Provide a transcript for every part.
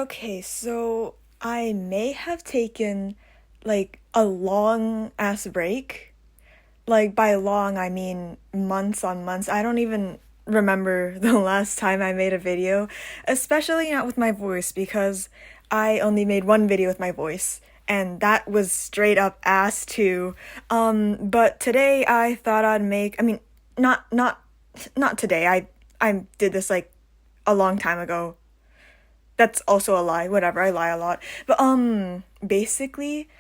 Okay, so I may have taken like a long ass break. Like by long, I mean months on months. I don't even remember the last time I made a video, especially not with my voice because I only made one video with my voice. And that was straight up ass too. But today I thought I'd make, not today. I did this like a long time ago. That's also a lie. Whatever, I lie a lot. But basically,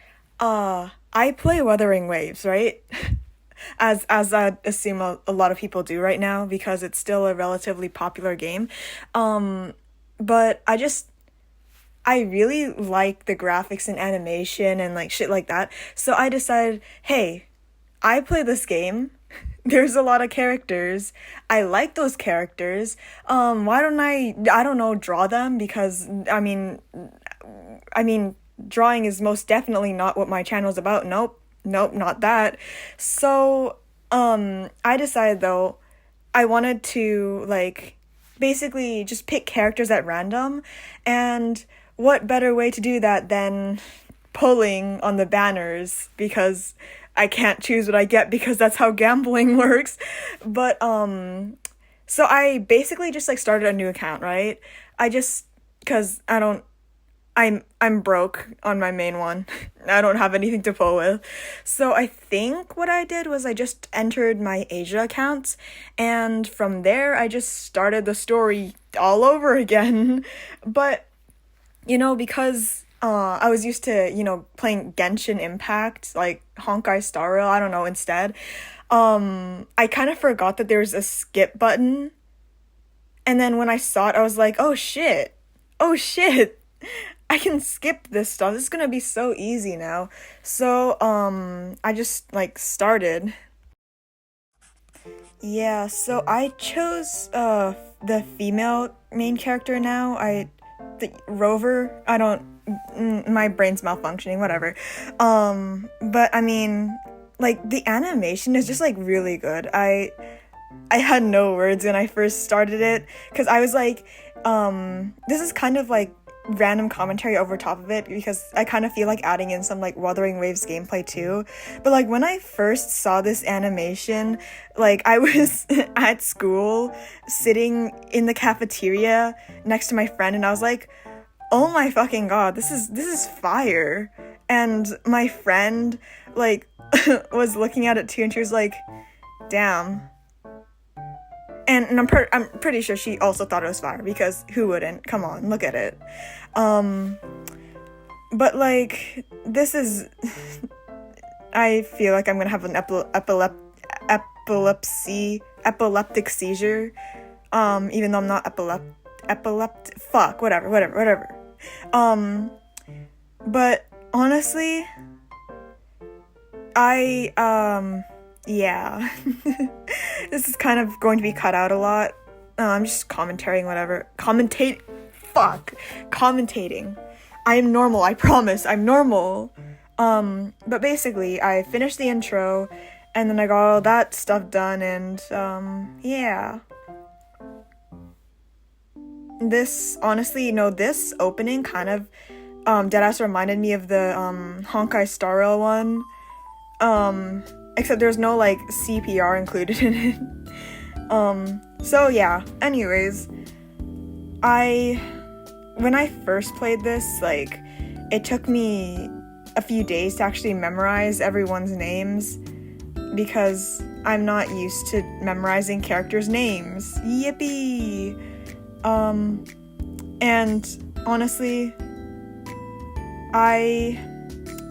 I play Wuthering Waves, right? As I assume a lot of people do right now because it's still a relatively popular game. But I really like the graphics and animation and like shit like that. So I decided, hey, I play this game. There's a lot of characters. I like those characters. Why don't I don't know, draw them? Because I mean, drawing is most definitely not what my channel's about. Nope, not that. So, I decided though, I wanted to like basically just pick characters at random, and what better way to do that than pulling on the banners because I can't choose what I get because that's how gambling works. But so I basically just like started a new account, right? I just cuz I'm broke on my main one. I don't have anything to pull with. So I think what I did was I just entered my Asia accounts, and from there I just started the story all over again. But because I was used to, playing Genshin Impact, like Honkai Star Rail, I don't know, instead. I kind of forgot that there was a skip button. And then when I saw it, I was like, oh shit. Oh shit. I can skip this stuff. This is gonna be so easy now. So, I just, like, started. Yeah, so I chose, the female main character now. The Rover, my brain's malfunctioning, whatever. But I mean, like, the animation is just, like, really good. I had no words when I first started it, because I was like, this is kind of, like, random commentary over top of it, because I kind of feel like adding in some, like, Wuthering Waves gameplay, too. But, like, when I first saw this animation, like, I was at school, sitting in the cafeteria next to my friend, and I was like, oh my fucking god, this is fire. And my friend, like, was looking at it too, and she was like, damn. And I'm pretty sure she also thought it was fire, because who wouldn't? Come on, look at it. But, like, this is... I feel like I'm gonna have an epileptic seizure, even though I'm not fuck, whatever. But honestly, yeah. This is kind of going to be cut out a lot. I'm just commentating. I am normal, I promise, I'm normal. But basically, I finished the intro, and then I got all that stuff done, and, yeah. This opening kind of, deadass reminded me of the, Honkai Star Rail one. Except there's no, like, CPR included in it. So yeah, anyways, when I first played this, like, it took me a few days to actually memorize everyone's names, because I'm not used to memorizing characters' names. Yippee! And honestly,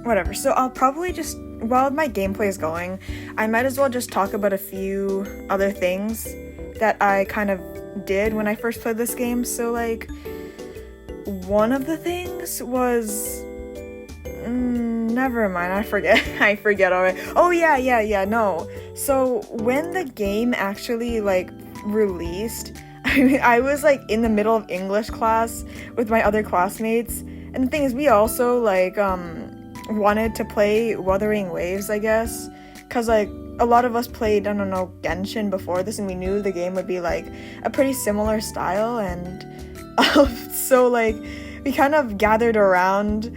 whatever. So I'll probably just, while my gameplay is going, I might as well just talk about a few other things that I kind of did when I first played this game. So, like, one of the things was... never mind, I forget already. Oh, yeah, no. So, when the game actually, like, released, I was, like, in the middle of English class with my other classmates, and the thing is, we also, like, wanted to play Wuthering Waves, I guess, because, like, a lot of us played, I don't know, Genshin before this, and we knew the game would be, like, a pretty similar style, and so, like, we kind of gathered around,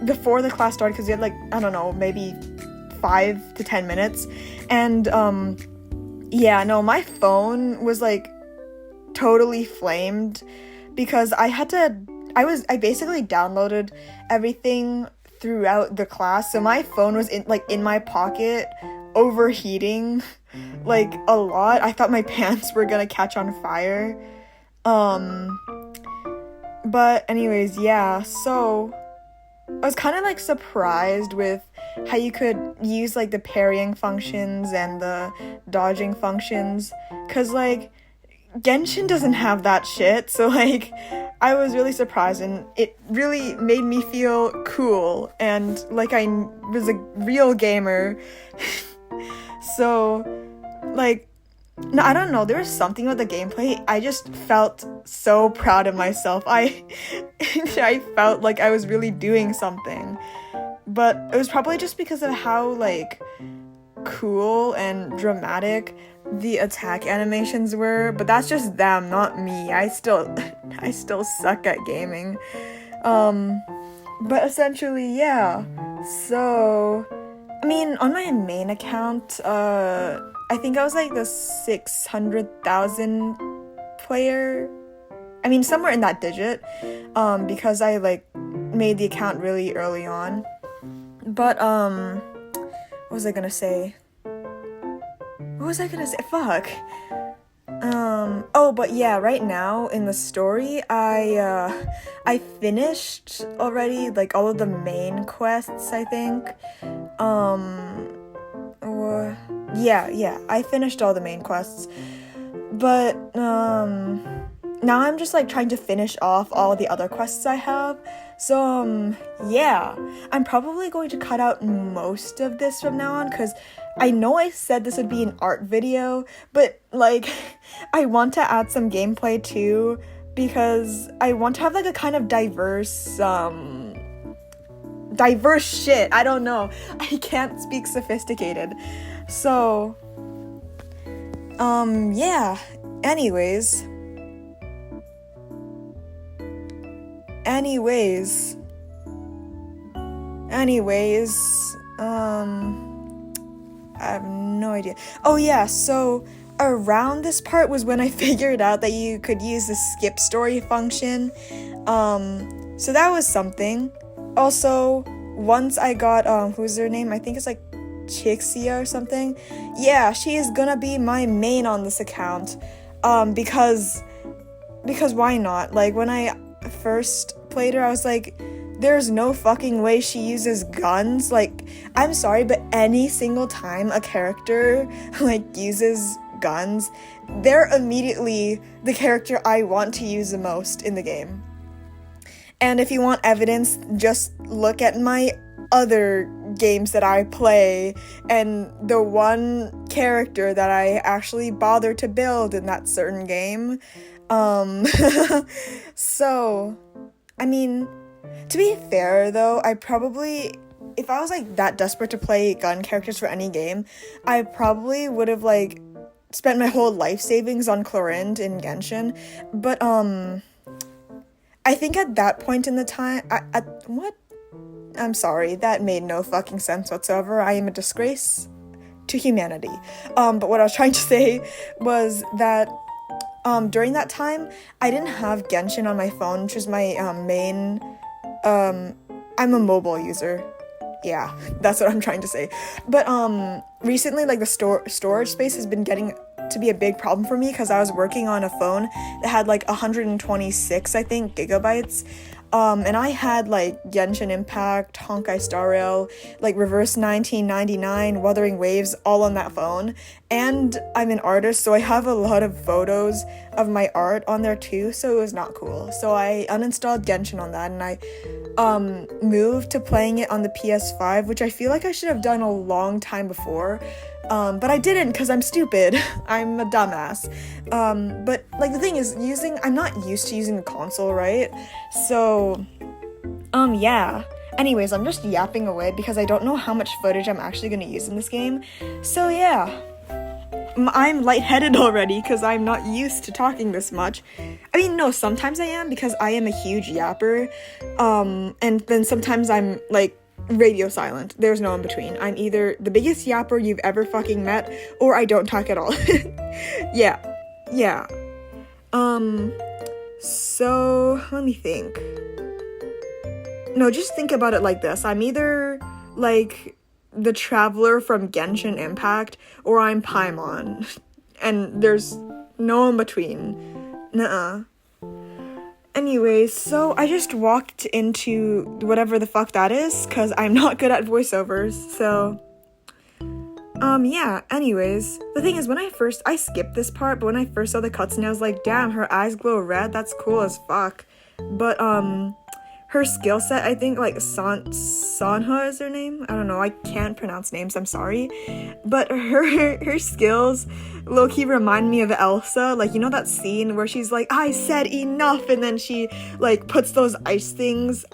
before the class started, because we had, like, I don't know, maybe 5 to 10 minutes, and, yeah, no, my phone was, like, totally flamed, because I basically downloaded everything throughout the class, so my phone was in my pocket, overheating, like, a lot. I thought my pants were gonna catch on fire. But anyways, yeah, so I was kind of, like, surprised with how you could use, like, the parrying functions and the dodging functions, because, like, Genshin doesn't have that shit, so, like, I was really surprised, and it really made me feel cool, and like I was a real gamer. So, like, no, I don't know, there was something about the gameplay, I just felt so proud of myself. I felt like I was really doing something, but it was probably just because of how, like, cool and dramatic the attack animations were, but that's just them, not me. I still suck at gaming. But essentially, yeah. So, I mean, on my main account, I think I was, like, the 600,000 player. I mean, somewhere in that digit, because I, like, made the account really early on. But, what was I gonna say? Fuck. Oh, but yeah, right now in the story, I finished already, like, all of the main quests, I think. Yeah, I finished all the main quests. But, now I'm just, like, trying to finish off all the other quests I have. So, yeah, I'm probably going to cut out most of this from now on, because I know I said this would be an art video, but, like, I want to add some gameplay too, because I want to have, like, a kind of diverse shit. I don't know. I can't speak sophisticated. So, yeah. Anyways, I have no idea. Oh yeah, so around this part was when I figured out that you could use the skip story function. So that was something. Also, once I got, who's her name? I think it's, like, Chixia or something. Yeah, she is gonna be my main on this account. Because why not? Like, when I first played her, I was like, there's no fucking way she uses guns. Like, I'm sorry, but any single time a character, like, uses guns, they're immediately the character I want to use the most in the game. And if you want evidence, just look at my other games that I play, and the one character that I actually bothered to build in that certain game. So, I mean, to be fair, though, I probably, if I was, like, that desperate to play gun characters for any game, I probably would have, like, spent my whole life savings on Chlorinde in Genshin. But, I think at that point in the time, what? I'm sorry, that made no fucking sense whatsoever. I am a disgrace to humanity. But what I was trying to say was that, during that time, I didn't have Genshin on my phone, which was my, main, I'm a mobile user. Yeah, that's what I'm trying to say. But, recently, like, the storage space has been getting to be a big problem for me, because I was working on a phone that had, like, 126, I think, gigabytes. And I had, like, Genshin Impact, Honkai Star Rail, like, Reverse 1999, Wuthering Waves, all on that phone. And I'm an artist, so I have a lot of photos of my art on there too, so it was not cool. So I uninstalled Genshin on that, and I moved to playing it on the PS5, which I feel like I should have done a long time before. But I didn't, because I'm stupid. I'm a dumbass. But, like, the thing is, I'm not used to using the console, right? So, yeah. Anyways, I'm just yapping away because I don't know how much footage I'm actually gonna use in this game. So, yeah. I'm lightheaded already because I'm not used to talking this much. I mean, no, sometimes I am because I am a huge yapper. And then sometimes I'm like radio silent. There's no in between. I'm either the biggest yapper you've ever fucking met, or I don't talk at all. Yeah. So let me think. No, just think about it like this. I'm either like the traveler from Genshin Impact, or I'm Paimon. And there's no in between. Nuh-uh. Anyways, so I just walked into whatever the fuck that is, because I'm not good at voiceovers, so... yeah, anyways. The thing is, I skipped this part, but when I first saw the cutscene, I was like, damn, her eyes glow red, that's cool as fuck. But, her skill set, I think, like, Sanha is her name? I don't know, I can't pronounce names, I'm sorry. But her skills low-key remind me of Elsa. Like, you know that scene where she's like, I said enough, and then she, like, puts those icicles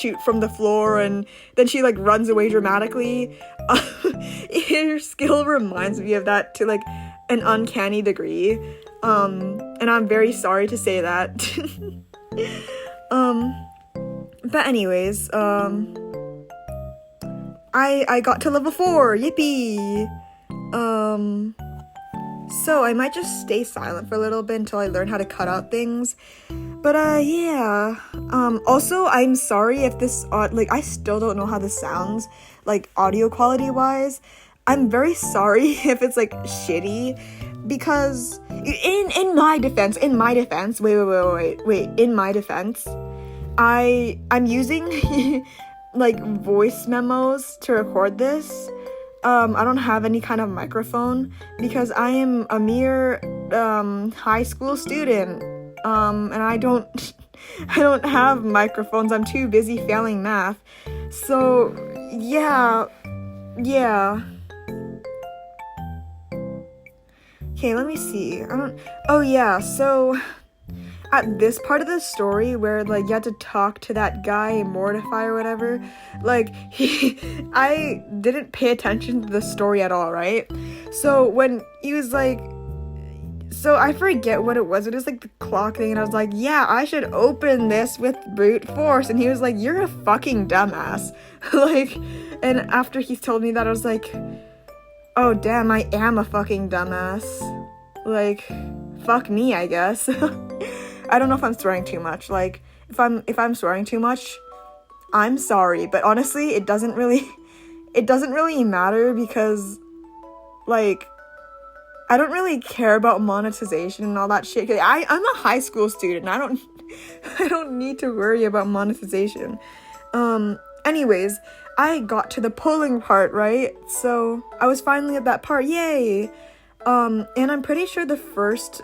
shoot from the floor, and then she, like, runs away dramatically. Her skill reminds me of that to, like, an uncanny degree. And I'm very sorry to say that. But anyways, I got to level 4, yippee! So I might just stay silent for a little bit until I learn how to cut out things. But, yeah. Also, I'm sorry if this, I still don't know how this sounds, like, audio quality-wise. I'm very sorry if it's, like, shitty, because in my defense, in my defense, I'm using like voice memos to record this. I don't have any kind of microphone because I am a mere high school student. And I don't have microphones. I'm too busy failing math. So yeah. Okay, let me see. Oh yeah, so at this part of the story where, like, you had to talk to that guy, Mortefi or whatever, like, I didn't pay attention to the story at all, right? So when he was like, so I forget what it was like the clock thing, and I was like, yeah, I should open this with brute force, and he was like, you're a fucking dumbass. Like, and after he told me that, I was like, oh damn, I am a fucking dumbass. Like, fuck me, I guess. I don't know if I'm swearing too much. Like, if I'm swearing too much, I'm sorry. But honestly, it doesn't really matter because, like, I don't really care about monetization and all that shit. I'm a high school student. I don't need to worry about monetization. Anyways, I got to the pulling part, right? So I was finally at that part. Yay! And I'm pretty sure the first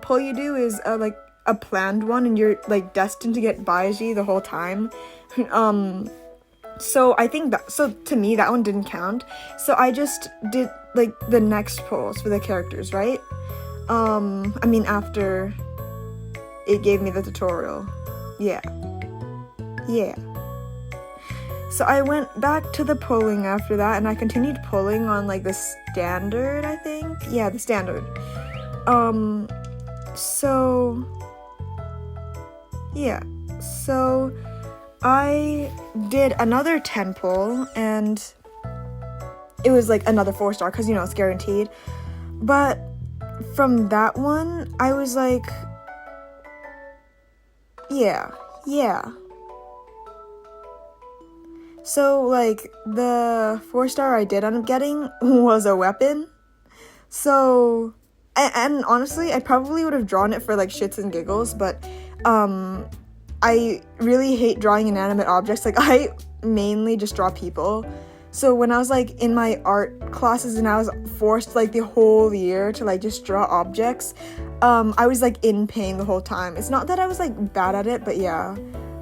pull you do is like a planned one, and you're like destined to get Baizhi the whole time. So I think so to me that one didn't count. So I just did like the next pulls for the characters, right? I mean after it gave me the tutorial. Yeah. So I went back to the pulling after that, and I continued pulling on like the standard, I think. Yeah, the standard. So I did another 10 pull, and it was like another 4-star because, you know, it's guaranteed. But from that one, I was like, yeah. So, like, the 4-star I did end up getting was a weapon. So, and honestly, I probably would have drawn it for, like, shits and giggles, but, I really hate drawing inanimate objects. Like, I mainly just draw people. So when I was, like, in my art classes and I was forced, like, the whole year to, like, just draw objects, I was, like, in pain the whole time. It's not that I was, like, bad at it, but yeah,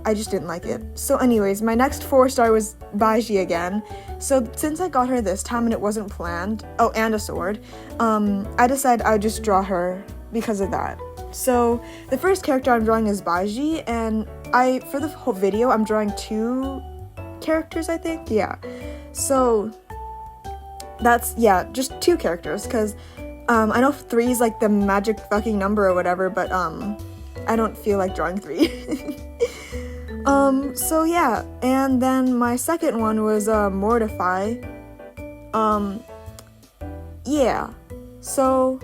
I just didn't like it. So anyways, my next 4-star was Baizhi again. So since I got her this time and it wasn't planned, oh, and a sword, I decided I would just draw her because of that. So the first character I'm drawing is Baizhi, and for the whole video, I'm drawing 2 characters, I think. Yeah. So that's, yeah, just 2 characters, because I know 3 is like the magic fucking number or whatever, but I don't feel like drawing 3. So yeah, and then my second one was Mortefi. Yeah. So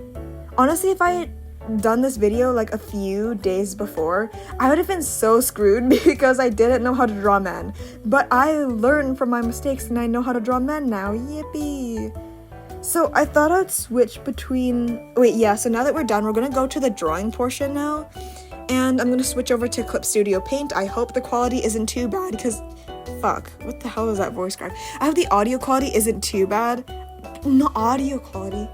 honestly, if I had done this video like a few days before, I would have been so screwed because I didn't know how to draw men. But I learned from my mistakes and I know how to draw men now. Yippee! So I thought I'd switch between... Wait, yeah, so now that we're done, we're gonna go to the drawing portion now. And I'm gonna switch over to Clip Studio Paint. I hope the quality isn't too bad because... Fuck, what the hell is that voice crack? I hope the audio quality isn't too bad. No, audio quality.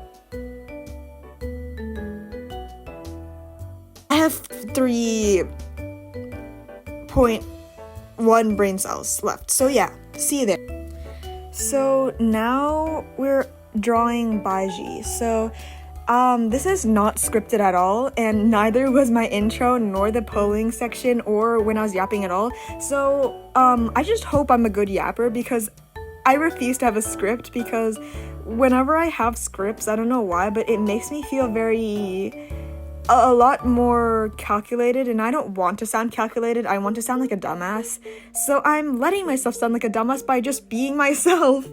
I have 3.1 brain cells left. So yeah, see you there. So now we're drawing Baizhi. So this is not scripted at all, and neither was my intro nor the polling section or when I was yapping at all. So I just hope I'm a good yapper because I refuse to have a script, because whenever I have scripts, I don't know why, but it makes me feel a lot more calculated, and I don't want to sound calculated. I want to sound like a dumbass. So I'm letting myself sound like a dumbass by just being myself.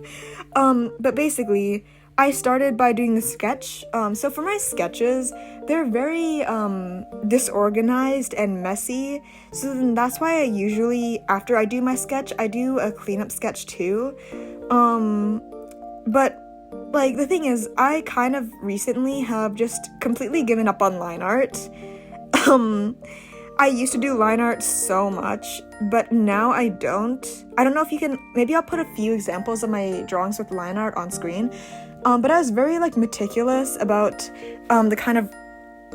But basically, I started by doing the sketch. So for my sketches, they're very disorganized and messy. So then that's why I usually, after I do my sketch, I do a cleanup sketch too. But like, the thing is, I kind of recently have just completely given up on line art. I used to do line art so much, but now I don't. I don't know if you can, maybe I'll put a few examples of my drawings with line art on screen. But I was very like meticulous about the kind of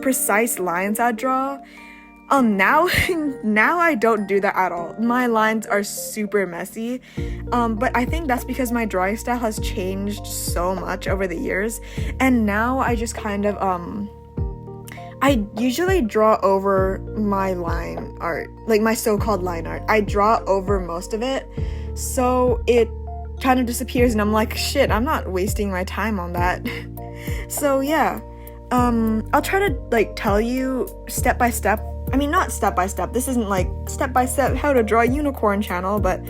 precise lines I'd draw. Now I don't do that at all. My lines are super messy. But I think that's because my drawing style has changed so much over the years. And now I just kind of, I usually draw over my line art, like my so-called line art. I draw over most of it, so it kind of disappears and I'm like, shit, I'm not wasting my time on that. So yeah, I'll try to like tell you step by step. I mean, not step by step, this isn't like step by step how to draw a unicorn channel, but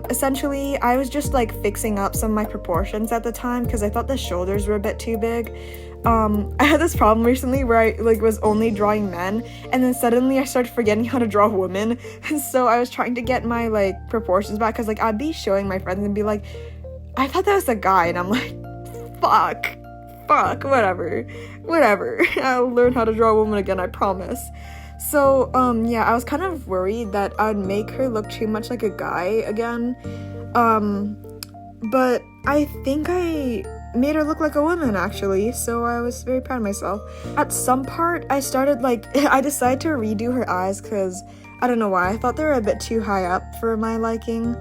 essentially I was just like fixing up some of my proportions at the time because I thought the shoulders were a bit too big. I had this problem recently where I like was only drawing men, and then suddenly I started forgetting how to draw women, and so I was trying to get my like proportions back because like I'd be showing my friends and be like, I thought that was a guy, and I'm like, fuck, whatever, I'll learn how to draw a woman again, I promise. So yeah, I was kind of worried that I'd make her look too much like a guy again, but I think I made her look like a woman actually, so I was very proud of myself. At some part I started like I decided to redo her eyes because I don't know why, I thought they were a bit too high up for my liking.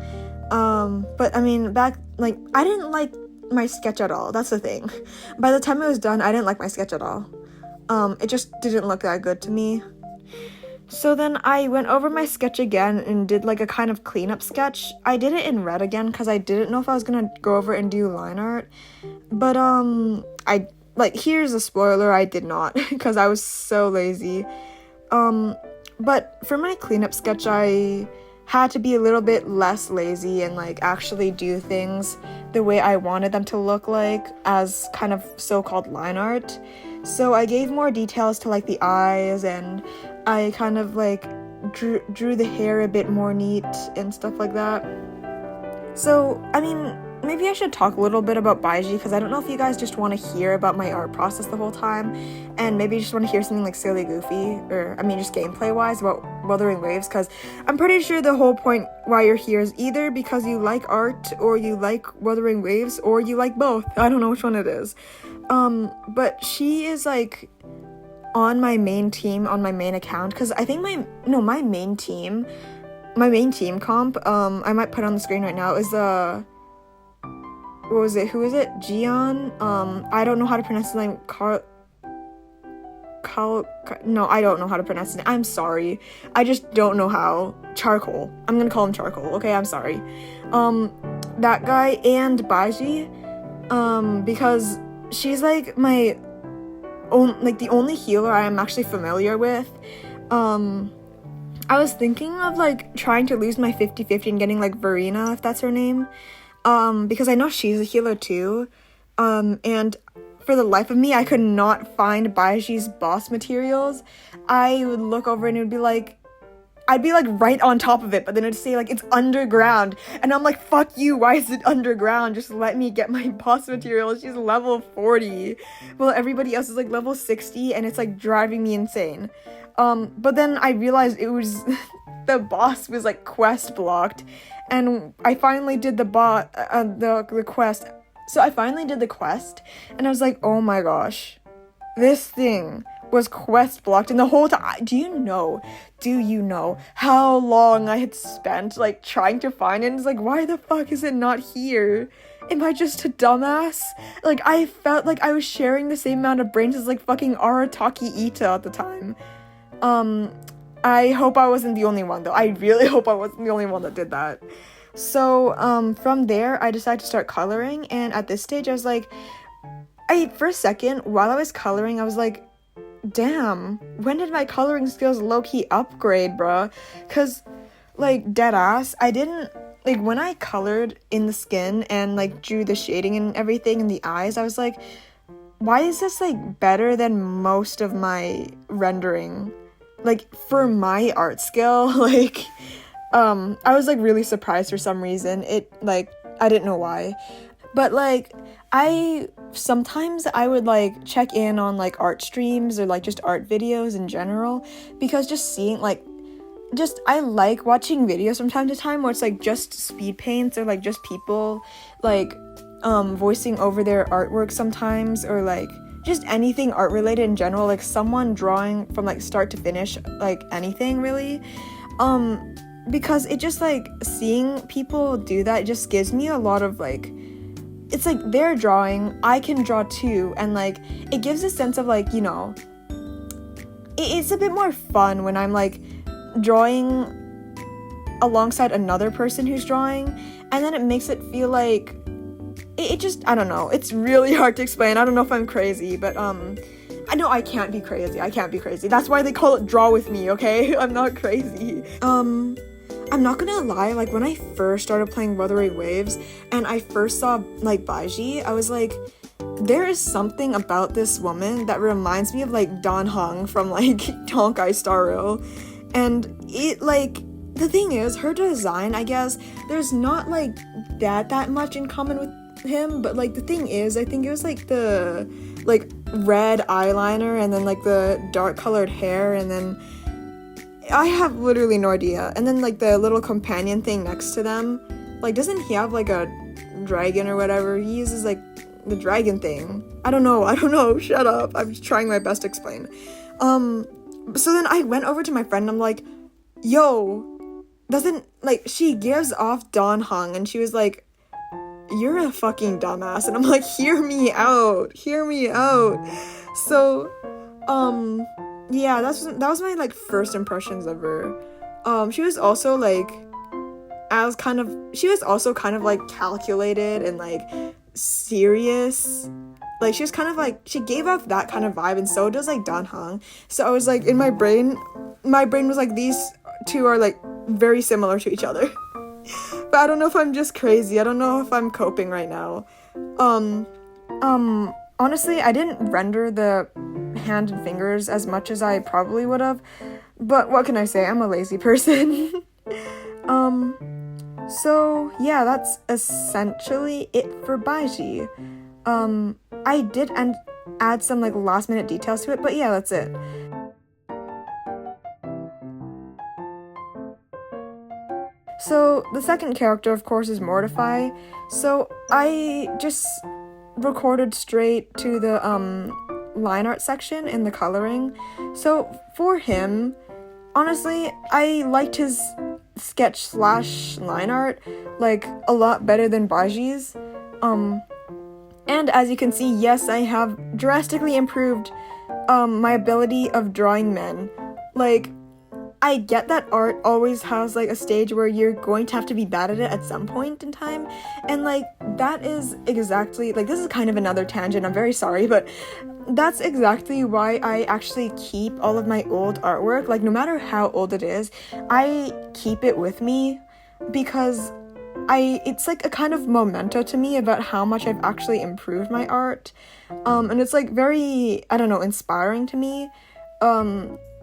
But I mean, back like I didn't like my sketch at all, that's the thing. By the time it was done, I didn't like my sketch at all. It just didn't look that good to me. So then I went over my sketch again and did like a kind of cleanup sketch. I did it in red again because I didn't know if I was gonna go over and do line art. But I like, here's a spoiler, I did not because I was so lazy. But for my cleanup sketch, I had to be a little bit less lazy and like actually do things the way I wanted them to look like as kind of so-called line art. So I gave more details to like the eyes, and I kind of like drew the hair a bit more neat and stuff like that. So, I mean, maybe I should talk a little bit about Baizhi because I don't know if you guys just want to hear about my art process the whole time, and maybe you just want to hear something like silly goofy, or I mean just gameplay wise about Wuthering Waves, because I'm pretty sure the whole point why you're here is either because you like art or you like Wuthering Waves or you like both. I don't know which one it is. But she is like on my main team on my main account because I think my main team comp, I might put on the screen right now, is who is it? Gian? I don't know how to pronounce his name. No, I don't know how to pronounce his name. I'm sorry. I just don't know how. Charcoal. I'm gonna call him Charcoal. Okay, I'm sorry. That guy and Baizhi, because she's like my the only healer I am actually familiar with. I was thinking of like trying to lose my 50/50 and getting like Verena, if that's her name, because I know she's a healer too, and for the life of me, I could not find Baizhi's boss materials. I would look over and it would be like, I'd be like right on top of it, but then it'd say like it's underground, and I'm like, fuck you, why is it underground? Just let me get my boss materials. She's level 40, well everybody else is like level 60, and it's like driving me insane. But then I realized it was the boss was like quest blocked, and I finally did the quest. So I finally did the quest, and I was like, oh my gosh, this thing was quest blocked, and the whole time, do you know how long I had spent like trying to find it? It's like, why the fuck is it not here? Am I just a dumbass? Like, I felt like I was sharing the same amount of brains as like fucking Arataki Ita at the time. I hope I wasn't the only one though. I really hope I wasn't the only one that did that. So from there I decided to start coloring, and at this stage I was like, for a second while I was coloring I was like, damn, when did my coloring skills low-key upgrade, bruh? Cause like deadass, I didn't like when I colored in the skin and like drew the shading and everything in the eyes, I was like, why is this like better than most of my rendering? Like for my art skill, like I was like really surprised for some reason. It like I didn't know why. But like sometimes I would like check in on like art streams or like just art videos in general, because just seeing like I like watching videos from time to time where it's like just speed paints or like just people like voicing over their artwork sometimes, or like just anything art related in general, like someone drawing from like start to finish, like anything really, because it just like seeing people do that just gives me a lot of like, it's like they're drawing, I can draw too, and like it gives a sense of like, you know, it's a bit more fun when I'm like drawing alongside another person who's drawing, and then it makes it feel like it just, I don't know, it's really hard to explain. I don't know if I'm crazy, but I know I can't be crazy. That's why they call it draw with me, okay? I'm not crazy. I'm not gonna lie, like when I first started playing Wuthering Waves and I first saw like Baizhi, I was like, there is something about this woman that reminds me of like Dan Heng from like Honkai Star Rail. And it like, the thing is, her design, I guess, there's not like that much in common with him, but like the thing is, I think it was like the like red eyeliner and then like the dark colored hair, and then I have literally no idea. And then like the little companion thing next to them, like doesn't he have like a dragon or whatever? He uses like the dragon thing. I don't know, shut up, I'm just trying my best to explain. So then I went over to my friend and I'm like, yo, doesn't like, she gives off Dan Heng, and she was like, you're a fucking dumbass. And I'm like, hear me out. So yeah, that was my like first impressions of her. She was also kind of like calculated and like serious. Like she was kind of like, she gave off that kind of vibe, and so does like Dan Heng. So I was like, in my brain was like, these two are like very similar to each other. But I don't know if I'm just crazy. I don't know if I'm coping right now. Honestly, I didn't render the hand and fingers as much as I probably would have. But what can I say? I'm a lazy person. So yeah, that's essentially it for Baizhi. I did add some like last minute details to it, but yeah, that's it. So the second character, of course, is Mortefi. So I just recorded straight to the line art section in the coloring. So for him, honestly, I liked his sketch / line art like a lot better than Baizhi's. And as you can see, yes, I have drastically improved my ability of drawing men. Like, I get that art always has like a stage where you're going to have to be bad at it at some point in time, and like that is exactly, like, this is kind of another tangent, I'm very sorry, but that's exactly why I actually keep all of my old artwork. Like, no matter how old it is, I keep it with me because it's like a kind of memento to me about how much I've actually improved my art, and it's like very, I don't know, inspiring to me,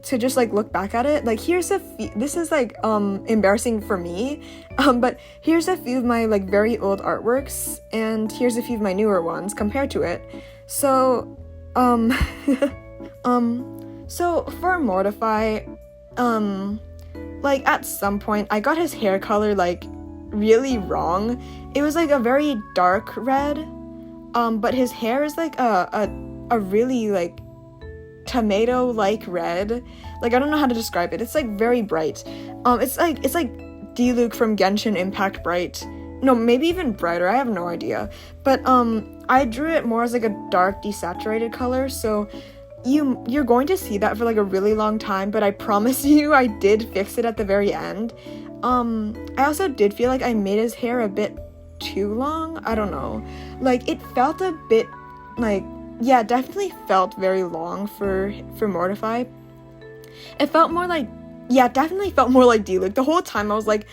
to just like look back at it. Like, here's this is like embarrassing for me, but here's a few of my like very old artworks, and here's a few of my newer ones compared to it. So so for Mortefi, like at some point I got his hair color like really wrong. It was like a very dark red, but his hair is like a really like tomato-like red. Like, I don't know how to describe it. It's like very bright. It's like Diluc from Genshin Impact bright. No, maybe even brighter. I have no idea. But I drew it more as like a dark desaturated color, so you're going to see that for like a really long time, but I promise you I did fix it at the very end. I also did feel like I made his hair a bit too long. I don't know. Like, it felt a bit like, yeah, definitely felt very long for Mortefi. It felt more like, yeah, definitely felt more like Diluc. The whole time I was like,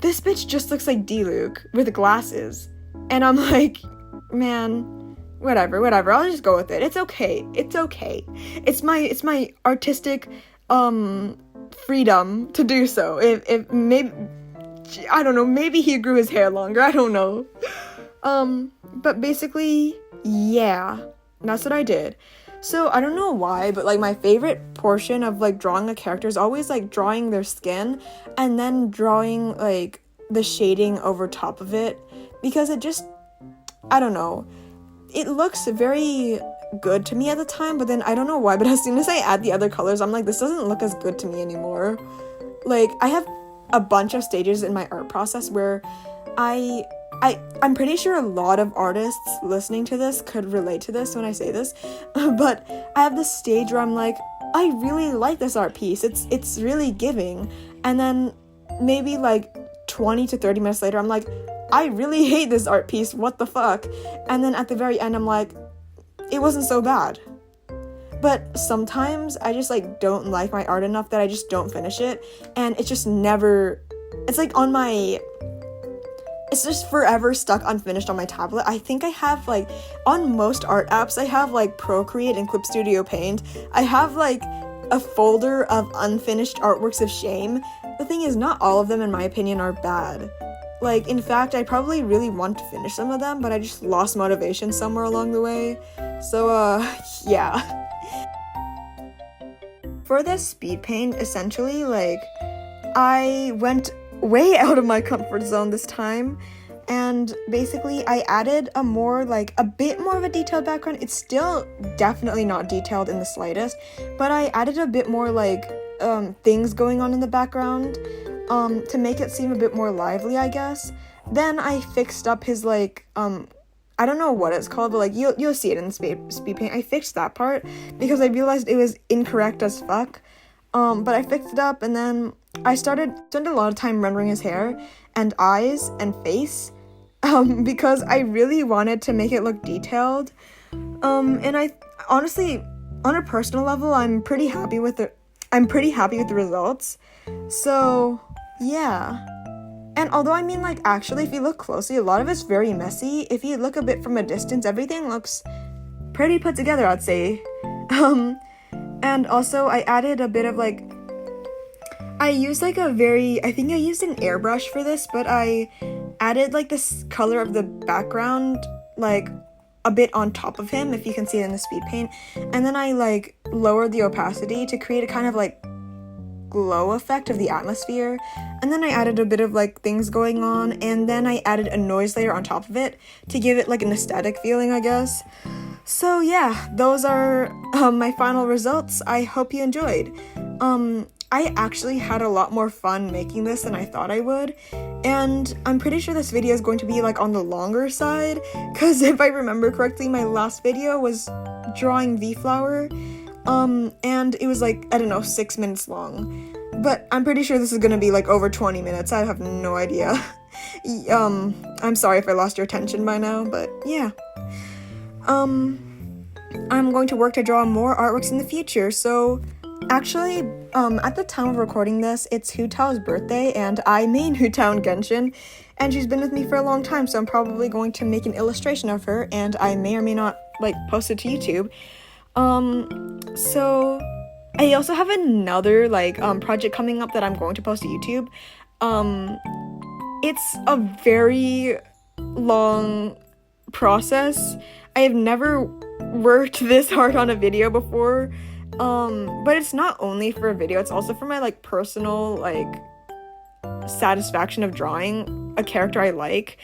this bitch just looks like Diluc with glasses. And I'm like, man, whatever, I'll just go with it. It's okay. It's my artistic freedom to do so. If maybe, I don't know, maybe he grew his hair longer, I don't know. But basically, yeah, that's what I did. So I don't know why, but like my favorite portion of like drawing a character is always like drawing their skin and then drawing like the shading over top of it, because it just, I don't know, it looks very good to me at the time, but then I don't know why, but as soon as I add the other colors, I'm like, this doesn't look as good to me anymore. Like, I have a bunch of stages in my art process where I'm pretty sure a lot of artists listening to this could relate to this when I say this, but I have this stage where I'm like, I really like this art piece, it's really giving, and then maybe like 20 to 30 minutes later, I'm like, I really hate this art piece, what the fuck, and then at the very end, I'm like, it wasn't so bad. But sometimes I just like don't like my art enough that I just don't finish it, and it's just never, it's like it's just forever stuck unfinished on my tablet. I think I have like, on most art apps, I have like Procreate and Clip Studio Paint. I have like a folder of unfinished artworks of shame. The thing is, not all of them, in my opinion, are bad. Like, in fact, I probably really want to finish some of them, but I just lost motivation somewhere along the way. So, yeah. For this speed paint, essentially, like, I went way out of my comfort zone this time, and basically I added a bit more of a detailed background. It's still definitely not detailed in the slightest, but I added a bit more like things going on in the background to make it seem a bit more lively, I guess. Then I fixed up his like I don't know what it's called, but like you'll see it in the speed paint. I fixed that part because I realized it was incorrect as fuck. But I fixed it up, and then I spent a lot of time rendering his hair and eyes and face, because I really wanted to make it look detailed. And I honestly, on a personal level, I'm pretty happy with the results. So, yeah. And although, I mean, like, actually, if you look closely, a lot of it's very messy. If you look a bit from a distance, everything looks pretty put together, I'd say. And also, I added a bit of, like, I used, like, I think I used an airbrush for this, but I added, like, this color of the background, like, a bit on top of him, if you can see it in the speed paint. And then I, like, lowered the opacity to create a kind of, like, glow effect of the atmosphere. And then I added a bit of, like, things going on, and then I added a noise layer on top of it to give it, like, an aesthetic feeling, I guess. So yeah, those are my final results. I hope you enjoyed. I actually had a lot more fun making this than I thought I would, and I'm pretty sure this video is going to be like on the longer side, because if I remember correctly, my last video was drawing V-Flower, and it was like, I don't know, 6 minutes long. But I'm pretty sure this is gonna be like over 20 minutes. I have no idea. I'm sorry if I lost your attention by now, but yeah. I'm going to work to draw more artworks in the future, so actually, at the time of recording this, it's Hu Tao's birthday, and I main Hu Tao in Genshin, and she's been with me for a long time, so I'm probably going to make an illustration of her, and I may or may not, like, post it to YouTube. So I also have another, like, project coming up that I'm going to post to YouTube. It's a very long process. I have never worked this hard on a video before, but it's not only for a video, it's also for my, like, personal, like, satisfaction of drawing a character I like.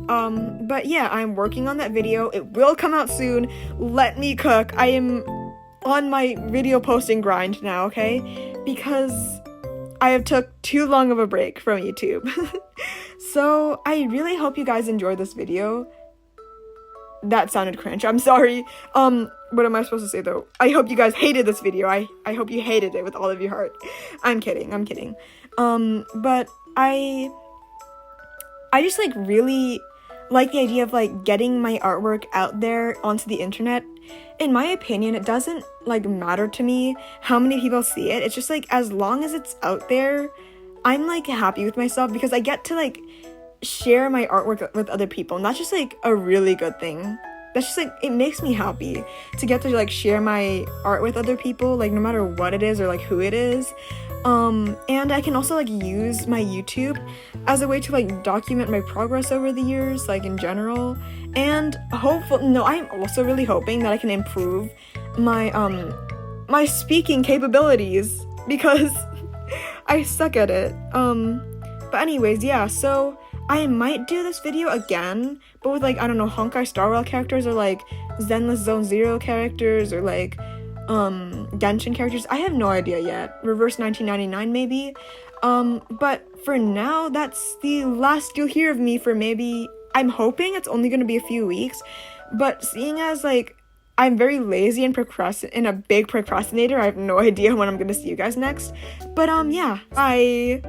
But yeah, I'm working on that video. It will come out soon. Let me cook. I am on my video posting grind now, okay? Because I have took too long of a break from YouTube. So I really hope you guys enjoyed this video. That sounded cringe. I'm sorry. What am I supposed to say though? I hope you guys hated this video. I hope you hated it with all of your heart. I'm kidding. But I just like really like the idea of like getting my artwork out there onto the internet. In my opinion, it doesn't like matter to me how many people see it. It's just like as long as it's out there, I'm like happy with myself because I get to like share my artwork with other people, and that's just like a really good thing. That's just like, it makes me happy to get to like share my art with other people, like no matter what it is or like who it is. And I can also like use my YouTube as a way to like document my progress over the years, like in general. And I'm also really hoping that I can improve my my speaking capabilities because I suck at it. But anyways, yeah, so I might do this video again, but with like, I don't know, Honkai Star Rail characters or like Zenless Zone Zero characters or like Genshin characters. I have no idea yet. Reverse 1999 maybe. But for now, that's the last you'll hear of me for maybe, I'm hoping it's only gonna be a few weeks, but seeing as like I'm very lazy and a big procrastinator, I have no idea when I'm gonna see you guys next. But yeah, bye.